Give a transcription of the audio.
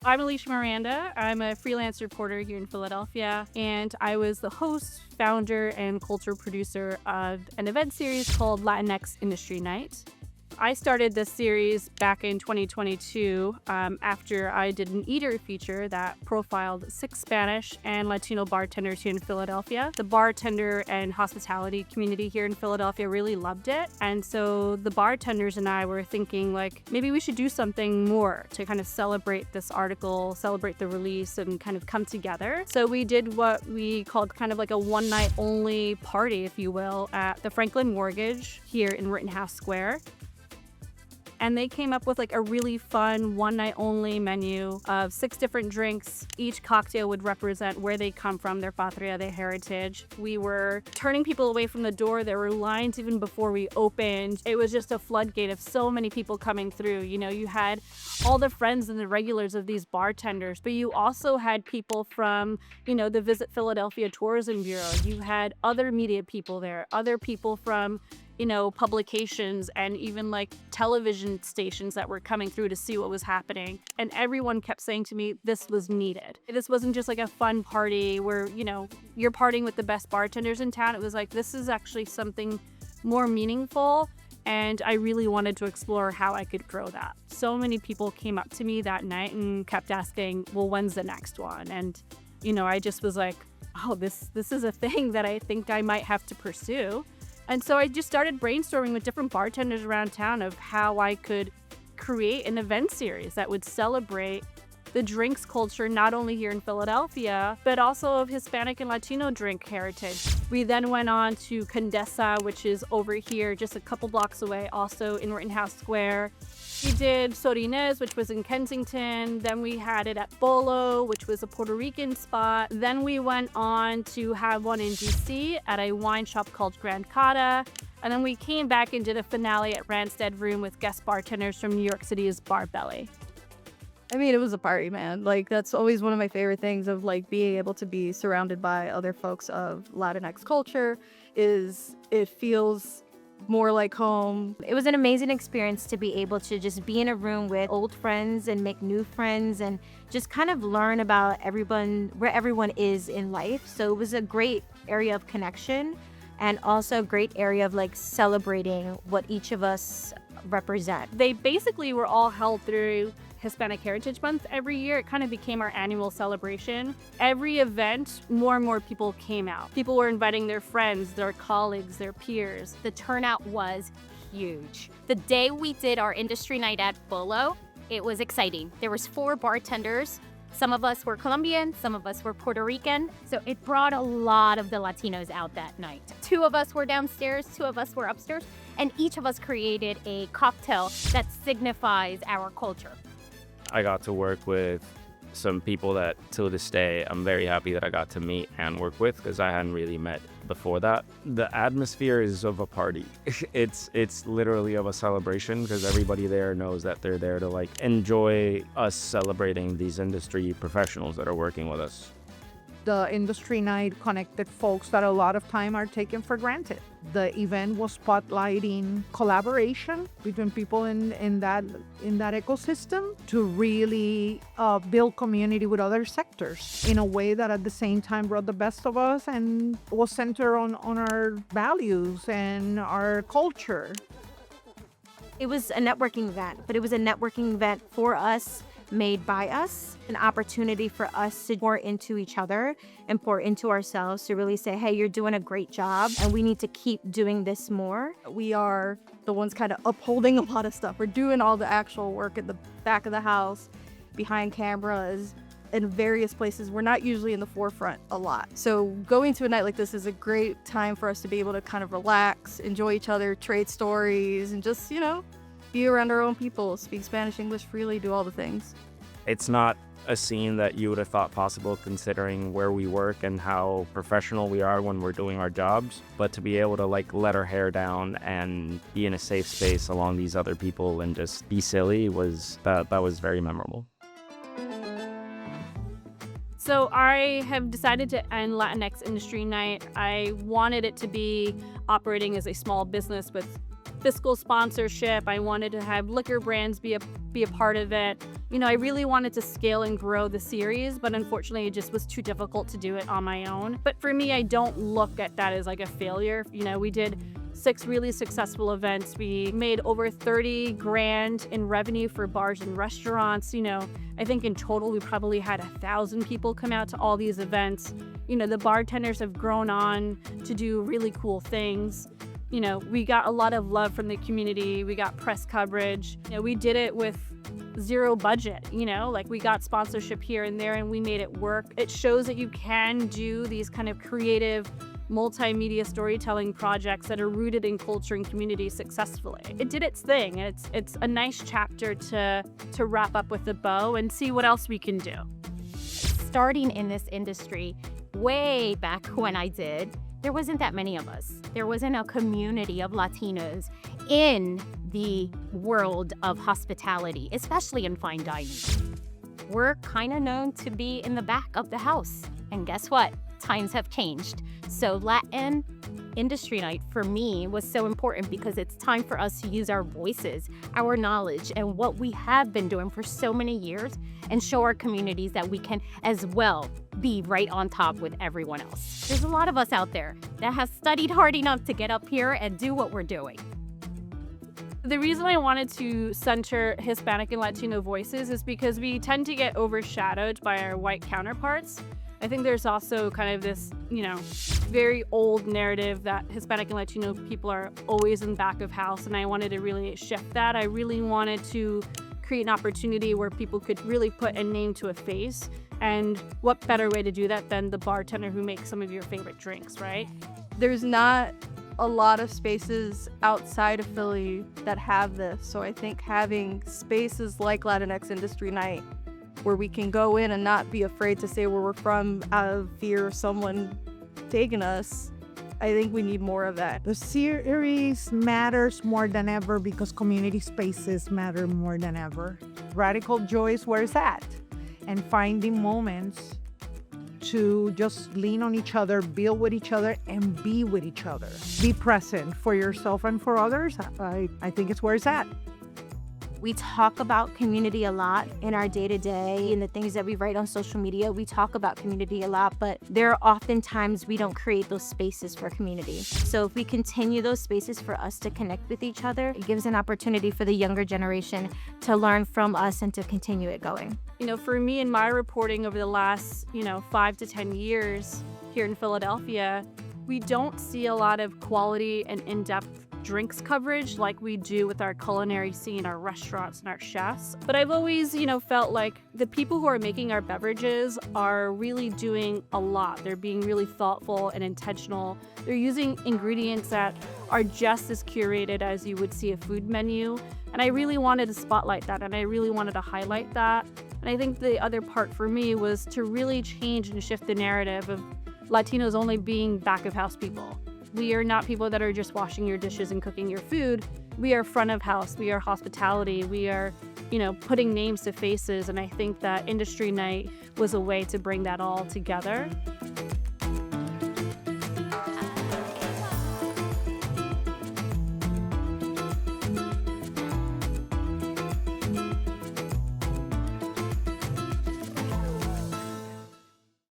I'm Alisha Miranda. I'm a freelance reporter here in Philadelphia, and I was the host, founder, and culture producer of an event series called Latinx Industry Night. I started this series back in 2022 after I did an Eater feature that profiled 6 Spanish and Latino bartenders here in Philadelphia. The bartender and hospitality community here in Philadelphia really loved it. And so the bartenders and I were thinking, like, maybe we should do something more to kind of celebrate this article, celebrate the release, and kind of come together. So we did what we called kind of like a one-night only party, if you will, at the Franklin Mortgage here in Rittenhouse Square. And they came up with like a really fun one-night only menu of 6 different drinks. Each cocktail would represent where they come from, their patria, their heritage. We were turning people away from the door. There were lines even before we opened. It was just a floodgate of so many people coming through. You know, you had all the friends and the regulars of these bartenders, but you also had people from, you know, the Visit Philadelphia Tourism Bureau. You had other media people there, other people from, you know, publications and even like television stations that were coming through to see what was happening. And everyone kept saying to me, this was needed. This wasn't just like a fun party where, you know, you're partying with the best bartenders in town. It was like, this is actually something more meaningful. And I really wanted to explore how I could grow that. So many people came up to me that night and kept asking, well, when's the next one? And, you know, I just was like, oh, this is a thing that I think I might have to pursue. And so I just started brainstorming with different bartenders around town of how I could create an event series that would celebrate the drinks culture, not only here in Philadelphia, but also of Hispanic and Latino drink heritage. We then went on to Condesa, which is over here just a couple blocks away, also in Rittenhouse Square. We did Sorines, which was in Kensington. Then we had it at Bolo, which was a Puerto Rican spot. Then we went on to have one in DC at a wine shop called Grand Cata. And then we came back and did a finale at Randstad Room with guest bartenders from New York City's Bar Belly. I mean, it was a party, man. Like, that's always one of my favorite things of, like, being able to be surrounded by other folks of Latinx culture is it feels more like home. It was an amazing experience to be able to just be in a room with old friends and make new friends and just kind of learn about everyone, where everyone is in life. So it was a great area of connection and also a great area of, like, celebrating what each of us represent. They basically were all held through Hispanic Heritage Month every year. It kind of became our annual celebration. Every event, more and more people came out. People were inviting their friends, their colleagues, their peers. The turnout was huge. The day we did our industry night at Bolo, it was exciting. There was 4 bartenders. Some of us were Colombian, some of us were Puerto Rican. So it brought a lot of the Latinos out that night. 2 of us were downstairs, 2 of us were upstairs, and each of us created a cocktail that signifies our culture. I got to work with some people that, till this day, I'm very happy that I got to meet and work with because I hadn't really met before that. The atmosphere is of a party. It's literally of a celebration because everybody there knows that they're there to, like, enjoy us celebrating these industry professionals that are working with us. The industry night connected folks that a lot of time are taken for granted. The event was spotlighting collaboration between people in that ecosystem to really build community with other sectors in a way that at the same time brought the best of us and was centered on our values and our culture. It was a networking event, but it was a networking event for us, made by us, an opportunity for us to pour into each other and pour into ourselves to really say, hey, you're doing a great job and we need to keep doing this more. We are the ones kind of upholding a lot of stuff. We're doing all the actual work at the back of the house, behind cameras, in various places. We're not usually in the forefront a lot. So going to a night like this is a great time for us to be able to kind of relax, enjoy each other, trade stories, and just, you know, be around our own people, speak Spanish, English freely, do all the things. It's not a scene that you would have thought possible considering where we work and how professional we are when we're doing our jobs. But to be able to, like, let our hair down and be in a safe space along these other people and just be silly that was very memorable. So I have decided to end Latinx Industry Night. I wanted it to be operating as a small business with fiscal sponsorship. I wanted to have liquor brands be a be a part of it. You know, I really wanted to scale and grow the series, but unfortunately it just was too difficult to do it on my own. But for me, I don't look at that as like a failure. You know, we did 6 really successful events. We made over 30 grand in revenue for bars and restaurants. You know, I think in total we probably had 1,000 people come out to all these events. You know, the bartenders have grown on to do really cool things. You know, we got a lot of love from the community. We got press coverage. You know, we did it with zero budget, you know, like we got sponsorship here and there and we made it work. It shows that you can do these kind of creative multimedia storytelling projects that are rooted in culture and community successfully. It did its thing, and it's a nice chapter to wrap up with a bow and see what else we can do. Starting in this industry way back when I did, there wasn't that many of us. There wasn't a community of Latinos in the world of hospitality, especially in fine dining. We're kind of known to be in the back of the house. And guess what? Times have changed. So Latin Industry Night for me was so important because it's time for us to use our voices, our knowledge, and what we have been doing for so many years and show our communities that we can as well be right on top with everyone else. There's a lot of us out there that have studied hard enough to get up here and do what we're doing. The reason I wanted to center Hispanic and Latino voices is because we tend to get overshadowed by our white counterparts. I think there's also kind of this, you know, very old narrative that Hispanic and Latino people are always in back of house, and I wanted to really shift that. I really wanted to create an opportunity where people could really put a name to a face, and what better way to do that than the bartender who makes some of your favorite drinks, right? There's not a lot of spaces outside of Philly that have this, so I think having spaces like Latinx Industry Night where we can go in and not be afraid to say where we're from out of fear of someone taking us, I think we need more of that. The series matters more than ever because community spaces matter more than ever. Radical joy is where it's at, and finding moments to just lean on each other, build with each other, and be with each other. Be present for yourself and for others. I think it's where it's at. We talk about community a lot in our day-to-day and the things that we write on social media. We talk about community a lot, but there are often times we don't create those spaces for community. So if we continue those spaces for us to connect with each other, it gives an opportunity for the younger generation to learn from us and to continue it going. You know, for me in my reporting over the last, 5 to 10 years here in Philadelphia, we don't see a lot of quality and in-depth drinks coverage like we do with our culinary scene, our restaurants and our chefs. But I've always, felt like the people who are making our beverages are really doing a lot. They're being really thoughtful and intentional. They're using ingredients that are just as curated as you would see a food menu. And I really wanted to spotlight that, and I really wanted to highlight that. And I think the other part for me was to really change and shift the narrative of Latinos only being back of house people. We are not people that are just washing your dishes and cooking your food. We are front of house. We are hospitality. We are, putting names to faces. And I think that Industry Night was a way to bring that all together.